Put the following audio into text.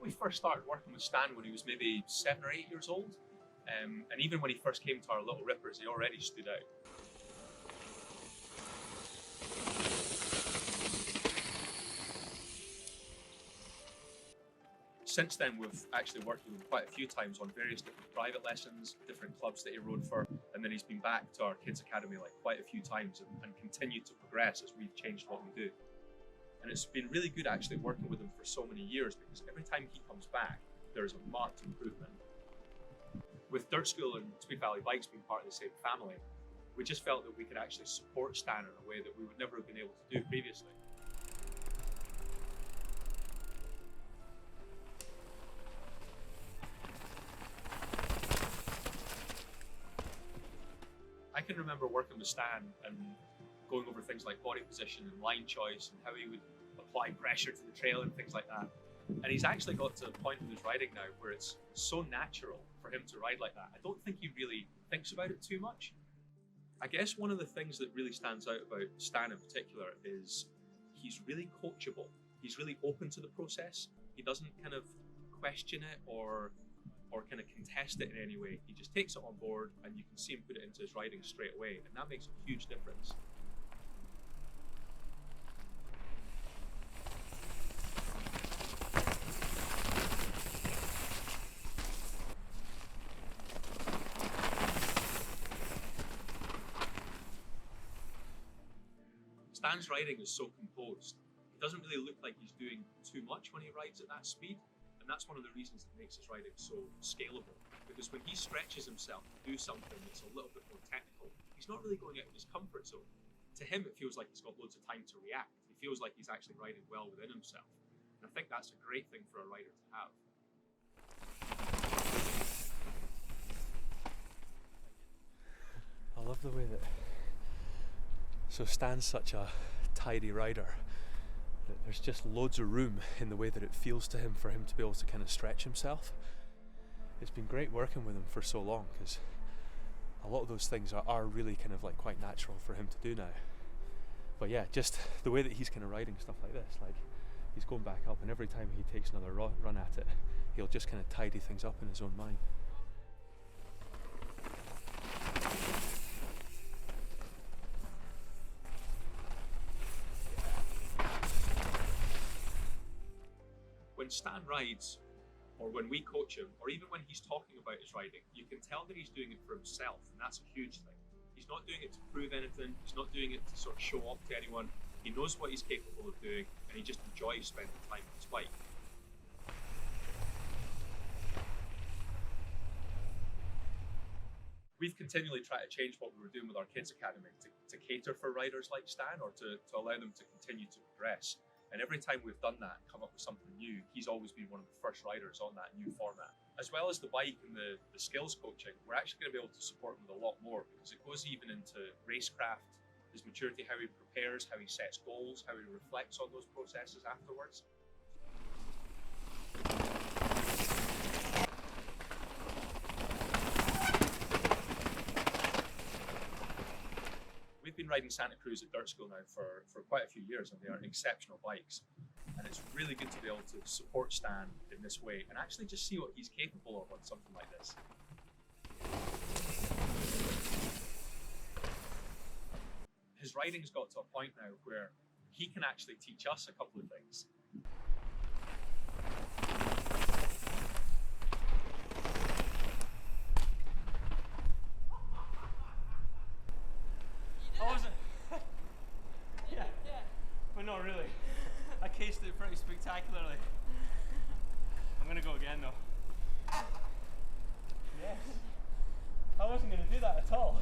we first started working with Stan when he was maybe 7 or 8 years old. And even when he first came to our Little Rippers, he already stood out. Since then, we've actually worked with him quite a few times on various different private lessons, different clubs that he rode for, and then he's been back to our kids' academy like quite a few times and continued to progress as we've changed what we do. And it's been really good actually working with him for so many years, because every time he comes back, there's a marked improvement. With Dirt School and Tweed Valley Bikes being part of the same family, we just felt that we could actually support Stan in a way that we would never have been able to do previously. I can remember working with Stan and going over things like body position and line choice and how he would apply pressure to the trail and things like that. And he's actually got to a point in his riding now where it's so natural for him to ride like that. I don't think he really thinks about it too much. I guess one of the things that really stands out about Stan in particular is he's really coachable. He's really open to the process. He doesn't kind of question it or kind of contest it in any way. He just takes it on board and you can see him put it into his riding straight away, and that makes a huge difference. Stan's riding is so composed. It doesn't really look like he's doing too much when he rides at that speed. And that's one of the reasons that makes his riding so scalable. Because when he stretches himself to do something that's a little bit more technical, he's not really going out of his comfort zone. To him, it feels like he's got loads of time to react. He feels like he's actually riding well within himself. And I think that's a great thing for a rider to have. I love the way that... So Stan's such a tidy rider. There's just loads of room in the way that it feels to him for him to be able to kind of stretch himself. It's been great working with him for so long, because a lot of those things are really kind of like quite natural for him to do now. But yeah, just the way that he's kind of riding stuff like this, like he's going back up, and every time he takes another run at it, he'll just kind of tidy things up in his own mind. When Stan rides, or when we coach him, or even when he's talking about his riding, you can tell that he's doing it for himself, and that's a huge thing. He's not doing it to prove anything, he's not doing it to sort of show off to anyone. He knows what he's capable of doing, and he just enjoys spending time on his bike. We've continually tried to change what we were doing with our kids' academy to cater for riders like Stan, or to allow them to continue to progress. And every time we've done that and come up with something new, he's always been one of the first riders on that new format. As well as the bike and the skills coaching, we're actually going to be able to support him with a lot more, because it goes even into racecraft, his maturity, how he prepares, how he sets goals, how he reflects on those processes afterwards. We've been riding Santa Cruz at Dirt School now for quite a few years, and they are exceptional bikes. And it's really good to be able to support Stan in this way and actually just see what he's capable of on something like this. His riding's got to a point now where he can actually teach us a couple of things. But not really. I cased it pretty spectacularly. I'm gonna go again though. Yes. I wasn't gonna do that at all.